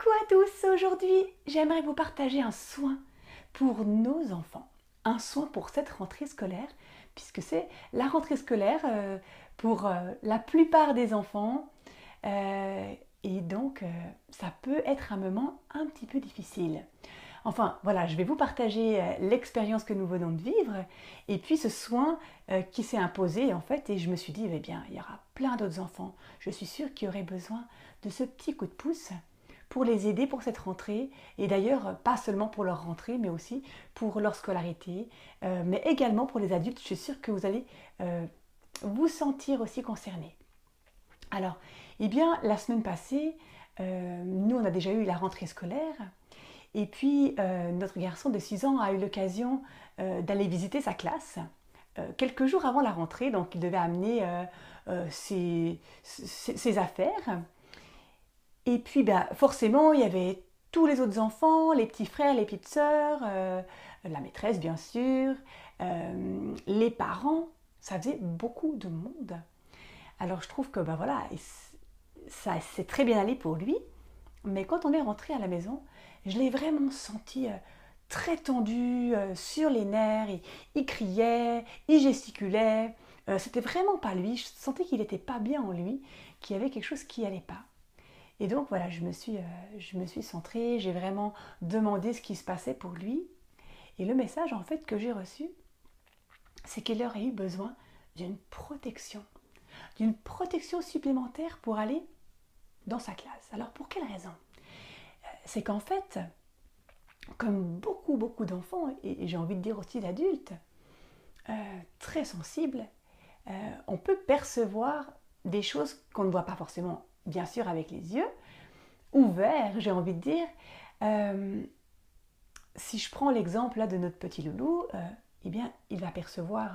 à tous, aujourd'hui j'aimerais vous partager un soin pour nos enfants, un soin pour cette rentrée scolaire, puisque c'est la rentrée scolaire pour la plupart des enfants, et donc ça peut être un moment un petit peu difficile. Enfin voilà, je vais vous partager l'expérience que nous venons de vivre, et puis ce soin qui s'est imposé en fait, et je me suis dit, eh bien, il y aura plein d'autres enfants, je suis sûre qui auraient besoin de ce petit coup de pouce pour les aider pour cette rentrée, et d'ailleurs pas seulement pour leur rentrée, mais aussi pour leur scolarité, mais également pour les adultes. Je suis sûre que vous allez vous sentir aussi concernés. Alors, eh bien, la semaine passée, nous on a déjà eu la rentrée scolaire, et puis notre garçon de 6 ans a eu l'occasion d'aller visiter sa classe quelques jours avant la rentrée, donc il devait amener ses affaires. Et puis forcément, il y avait tous les autres enfants, les petits frères, les petites sœurs, la maîtresse bien sûr, les parents. Ça faisait beaucoup de monde. Alors je trouve que voilà, ça s'est très bien allé pour lui. Mais quand on est rentré à la maison, je l'ai vraiment senti très tendu, sur les nerfs. Il criait, il gesticulait. C'était vraiment pas lui. Je sentais qu'il n'était pas bien en lui, qu'il y avait quelque chose qui n'allait pas. Et donc voilà, je me suis centrée, j'ai vraiment demandé ce qui se passait pour lui. Et le message en fait que j'ai reçu, c'est qu'il aurait eu besoin d'une protection supplémentaire pour aller dans sa classe. Alors pour quelle raison? C'est qu'en fait, comme beaucoup d'enfants, et j'ai envie de dire aussi d'adultes, très sensibles, on peut percevoir des choses qu'on ne voit pas forcément, bien sûr, avec les yeux, ouverts, j'ai envie de dire. Euh, Si je prends l'exemple là de notre petit loulou, eh bien, il va percevoir,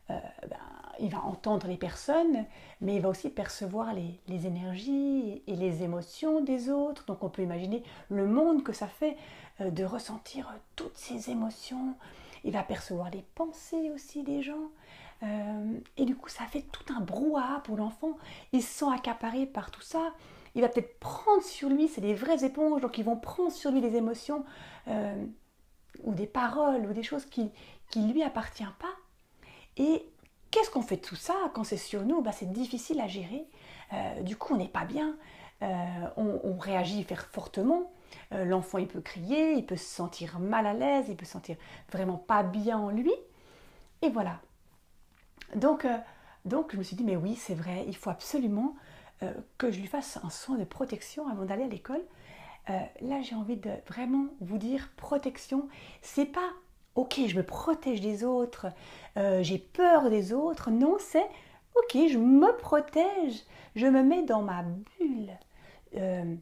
euh, ben, il va entendre les personnes, mais il va aussi percevoir les énergies et les émotions des autres. Donc on peut imaginer le monde que ça fait de ressentir toutes ces émotions. Il va percevoir les pensées aussi des gens. Et du coup, ça fait tout un brouhaha pour l'enfant. Il se sent accaparé par tout ça. Il va peut-être prendre sur lui, c'est des vraies éponges, donc ils vont prendre sur lui des émotions euh, ou des paroles ou des choses qui lui appartiennent pas. Et qu'est-ce qu'on fait de tout ça quand c'est sur nous? C'est difficile à gérer. Du coup, on n'est pas bien. On réagit fortement. L'enfant, il peut crier, il peut se sentir mal à l'aise, il peut se sentir vraiment pas bien en lui. Et voilà. Donc, euh, donc je me suis dit, mais oui, c'est vrai, il faut absolument que je lui fasse un soin de protection avant d'aller à l'école. Là, j'ai envie de vraiment vous dire protection. C'est pas ok, je me protège des autres, j'ai peur des autres. Non, c'est ok, je me protège, je me mets dans ma bulle. Euh,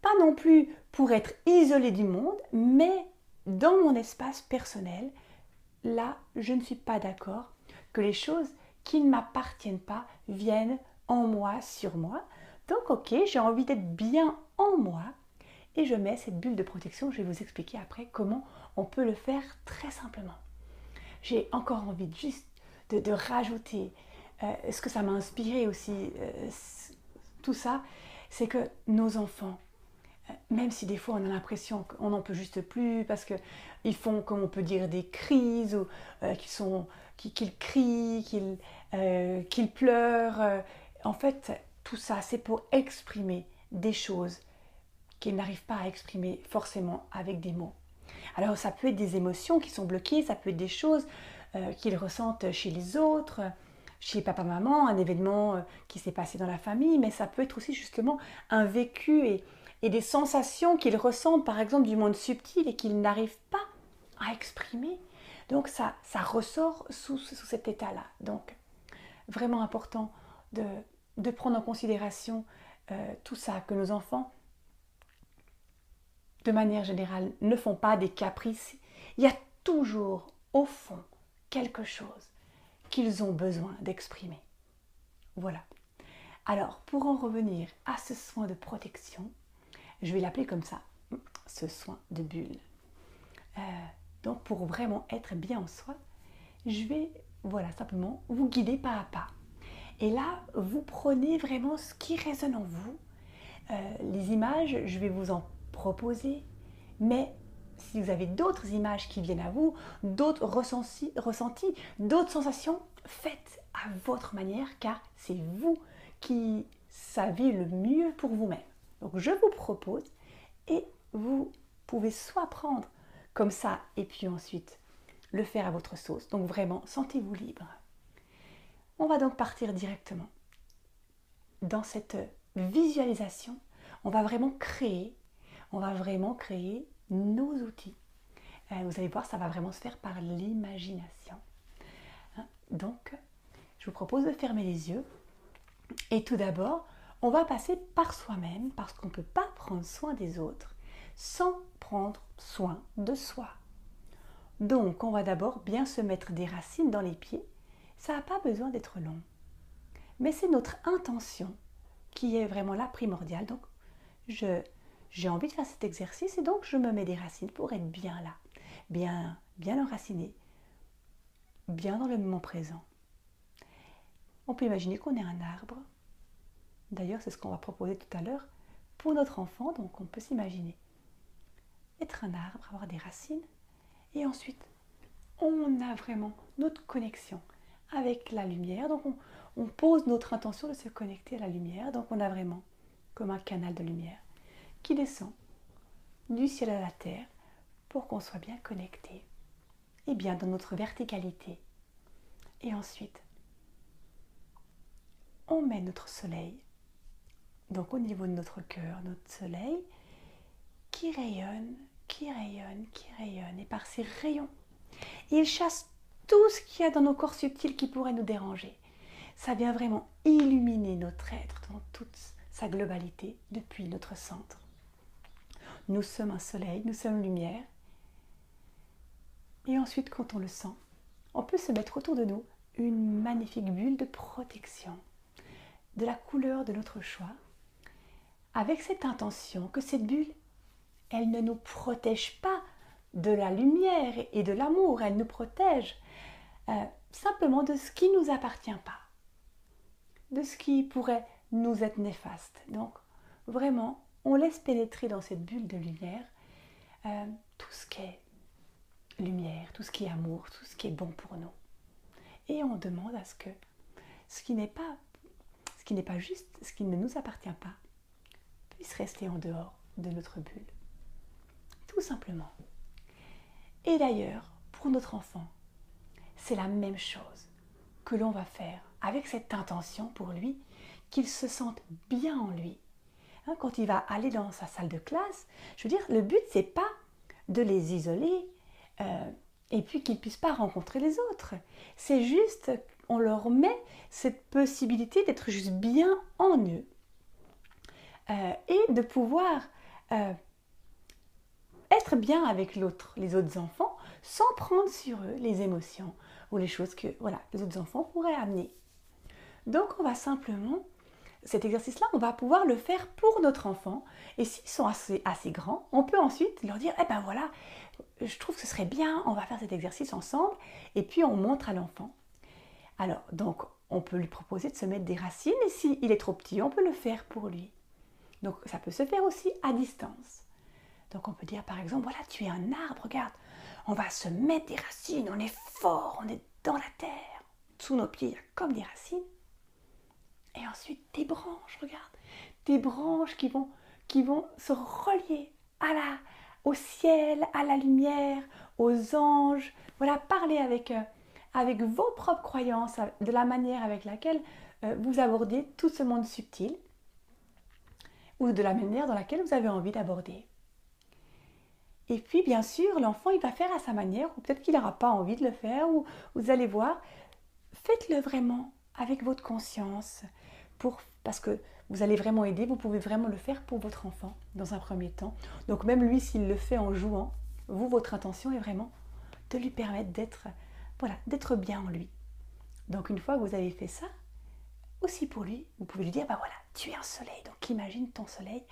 Pas non plus pour être isolé du monde, mais dans mon espace personnel. Là, je ne suis pas d'accord que les choses qui ne m'appartiennent pas viennent en moi, sur moi. Donc ok, j'ai envie d'être bien en moi et je mets cette bulle de protection. Je vais vous expliquer après comment on peut le faire très simplement. J'ai encore envie de rajouter ce que ça m'a inspiré aussi, tout ça, c'est que nos enfants, même si des fois on a l'impression qu'on n'en peut juste plus parce qu'ils font, comme on peut dire, des crises ou qu'ils crient, qu'ils pleurent. En fait, tout ça, c'est pour exprimer des choses qu'ils n'arrivent pas à exprimer forcément avec des mots. Alors ça peut être des émotions qui sont bloquées, ça peut être des choses qu'ils ressentent chez les autres, chez papa-maman, un événement qui s'est passé dans la famille, mais ça peut être aussi justement un vécu et des sensations qu'ils ressentent par exemple du monde subtil et qu'ils n'arrivent pas à exprimer. Donc ça ressort sous cet état-là. Donc vraiment important de prendre en considération tout ça, que nos enfants de manière générale, ne font pas des caprices. Il y a toujours, au fond, quelque chose qu'ils ont besoin d'exprimer. Voilà. Alors, pour en revenir à ce soin de protection, je vais l'appeler comme ça, ce soin de bulle. Euh, donc, pour vraiment être bien en soi, je vais, voilà, simplement vous guider pas à pas. Et là, vous prenez vraiment ce qui résonne en vous. Les images, je vais vous en proposer. Mais si vous avez d'autres images qui viennent à vous, d'autres ressentis, d'autres sensations, faites à votre manière car c'est vous qui savez le mieux pour vous-même. Donc je vous propose et vous pouvez soit prendre comme ça et puis ensuite le faire à votre sauce. Donc vraiment, sentez-vous libre. On va donc partir directement dans cette visualisation. On va vraiment créer nos outils. Vous allez voir, ça va vraiment se faire par l'imagination. Donc, je vous propose de fermer les yeux. Et tout d'abord, on va passer par soi-même parce qu'on ne peut pas prendre soin des autres sans prendre soin de soi. Donc, on va d'abord bien se mettre des racines dans les pieds. Ça n'a pas besoin d'être long. Mais c'est notre intention qui est vraiment là primordiale. Donc, j'ai envie de faire cet exercice et donc je me mets des racines pour être bien là, bien enraciné, bien dans le moment présent. On peut imaginer qu'on est un arbre. D'ailleurs, c'est ce qu'on va proposer tout à l'heure pour notre enfant. Donc, on peut s'imaginer être un arbre, avoir des racines. Et ensuite, on a vraiment notre connexion avec la lumière. Donc, on pose notre intention de se connecter à la lumière. Donc, on a vraiment comme un canal de lumière qui descend du ciel à la terre pour qu'on soit bien connecté et bien dans notre verticalité. Et ensuite, on met notre soleil, donc au niveau de notre cœur, notre soleil, qui rayonne, qui rayonne, qui rayonne. Et par ces rayons, il chasse tout ce qu'il y a dans nos corps subtils qui pourrait nous déranger. Ça vient vraiment illuminer notre être dans toute sa globalité depuis notre centre. Nous sommes un soleil, nous sommes lumière. Et ensuite, quand on le sent, on peut se mettre autour de nous une magnifique bulle de protection, de la couleur de notre choix, avec cette intention que cette bulle, elle ne nous protège pas de la lumière et de l'amour, elle nous protège simplement de ce qui ne nous appartient pas, de ce qui pourrait nous être néfaste. Donc, vraiment, on laisse pénétrer dans cette bulle de lumière tout ce qui est lumière, tout ce qui est amour, tout ce qui est bon pour nous. Et on demande à ce que ce qui n'est pas juste, ce qui ne nous appartient pas, puisse rester en dehors de notre bulle. Tout simplement. Et d'ailleurs, pour notre enfant, c'est la même chose que l'on va faire avec cette intention pour lui, qu'il se sente bien en lui. Quand il va aller dans sa salle de classe, je veux dire, le but, c'est pas de les isoler et puis qu'ils ne puissent pas rencontrer les autres. C'est juste, on leur met cette possibilité d'être juste bien en eux et de pouvoir être bien avec les autres enfants, sans prendre sur eux les émotions ou les choses que les autres enfants pourraient amener. Donc, on va simplement, cet exercice-là, on va pouvoir le faire pour notre enfant. Et s'ils sont assez grands, on peut ensuite leur dire, voilà, je trouve que ce serait bien, on va faire cet exercice ensemble. Et puis, on montre à l'enfant. Alors, donc, on peut lui proposer de se mettre des racines. Et s'il est trop petit, on peut le faire pour lui. Donc, ça peut se faire aussi à distance. Donc, on peut dire, par exemple, voilà, tu es un arbre, regarde, on va se mettre des racines, on est fort, on est dans la terre. Sous nos pieds, il y a comme des racines. Et ensuite, des branches, regarde, des branches qui vont se relier au ciel, à la lumière, aux anges. Voilà, parler avec vos propres croyances, de la manière avec laquelle vous abordez tout ce monde subtil ou de la manière dans laquelle vous avez envie d'aborder. Et puis, bien sûr, l'enfant, il va faire à sa manière, ou peut-être qu'il n'aura pas envie de le faire, ou vous allez voir, faites-le vraiment avec votre conscience, parce que vous allez vraiment aider, vous pouvez vraiment le faire pour votre enfant dans un premier temps. Donc même lui, s'il le fait en jouant, votre intention est vraiment de lui permettre d'être bien en lui. Donc une fois que vous avez fait ça, aussi pour lui, vous pouvez lui dire, voilà, tu es un soleil, donc imagine ton soleil.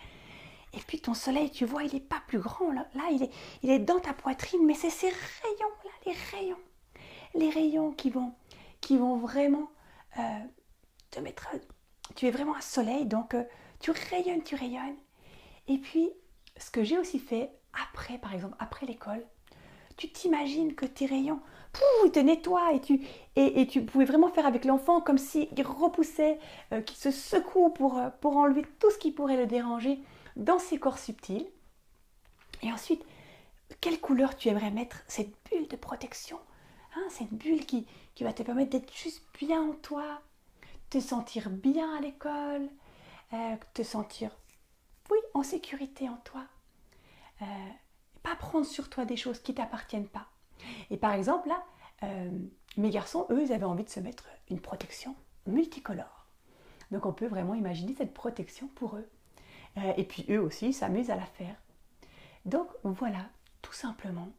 Et puis ton soleil, tu vois, il n'est pas plus grand, là il est dans ta poitrine, mais c'est ces rayons-là, les rayons qui vont vraiment te mettre... Tu es vraiment un soleil, donc tu rayonnes. Et puis, ce que j'ai aussi fait après, par exemple, après l'école, tu t'imagines que tes rayons, ils te nettoient et tu pouvais vraiment faire avec l'enfant comme s'il repoussait, qu'il se secoue pour enlever tout ce qui pourrait le déranger dans ses corps subtils. Et ensuite, quelle couleur tu aimerais mettre cette bulle de protection, hein, cette bulle qui va te permettre d'être juste bien en toi, te sentir bien à l'école, te sentir, oui, en sécurité en toi. Euh, pas prendre sur toi des choses qui ne t'appartiennent pas. Et par exemple, là, mes garçons, eux, ils avaient envie de se mettre une protection multicolore. Donc on peut vraiment imaginer cette protection pour eux. Et puis eux aussi s'amusent à la faire. Donc voilà, tout simplement.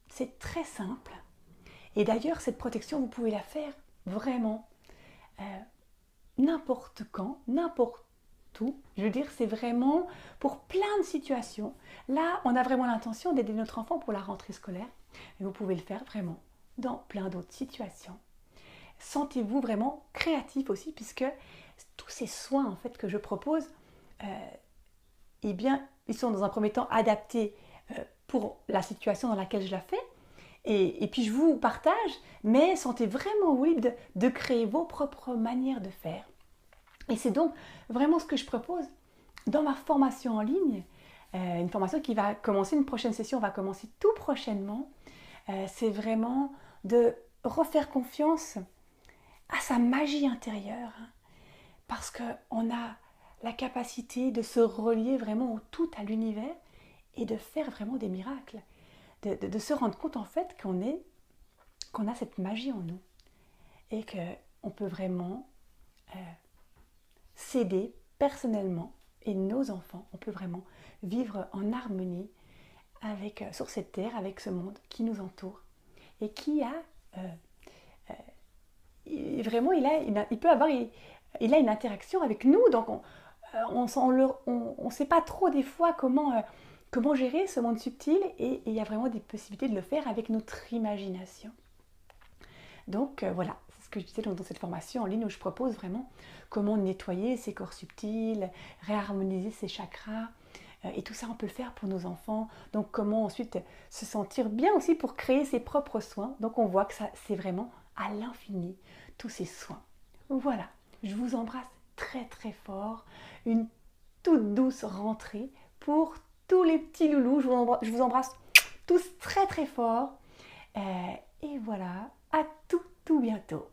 C'est très simple. Et d'ailleurs, cette protection, vous pouvez la faire vraiment n'importe quand, n'importe où. Je veux dire, c'est vraiment pour plein de situations. Là, on a vraiment l'intention d'aider notre enfant pour la rentrée scolaire. Mais vous pouvez le faire vraiment dans plein d'autres situations. Sentez-vous vraiment créatif aussi, puisque tous ces soins en fait que je propose, eh bien, ils sont dans un premier temps adaptés pour la situation dans laquelle je la fais. Et puis je vous partage, mais sentez vraiment oui de créer vos propres manières de faire. Et c'est donc vraiment ce que je propose dans ma formation en ligne, une formation qui va commencer, une prochaine session va commencer tout prochainement. C'est vraiment de refaire confiance à sa magie intérieure, hein, parce qu'on a la capacité de se relier vraiment au tout, à l'univers, et de faire vraiment des miracles, de se rendre compte en fait qu'on a cette magie en nous, et qu'on peut vraiment s'aider personnellement, et nos enfants, on peut vraiment vivre en harmonie avec, sur cette terre, avec ce monde qui nous entoure, et qui a vraiment, il peut avoir, il a une interaction avec nous, donc on ne sait pas trop des fois comment gérer ce monde subtil, et il y a vraiment des possibilités de le faire avec notre imagination. Donc voilà, c'est ce que je disais dans cette formation en ligne où je propose vraiment comment nettoyer ses corps subtils, réharmoniser ses chakras, et tout ça on peut le faire pour nos enfants. Donc comment ensuite se sentir bien aussi pour créer ses propres soins. Donc on voit que ça c'est vraiment à l'infini, tous ces soins. Voilà, je vous embrasse très très fort, une toute douce rentrée pour tous les petits loulous, je vous embrasse tous très très fort, et voilà, à tout bientôt.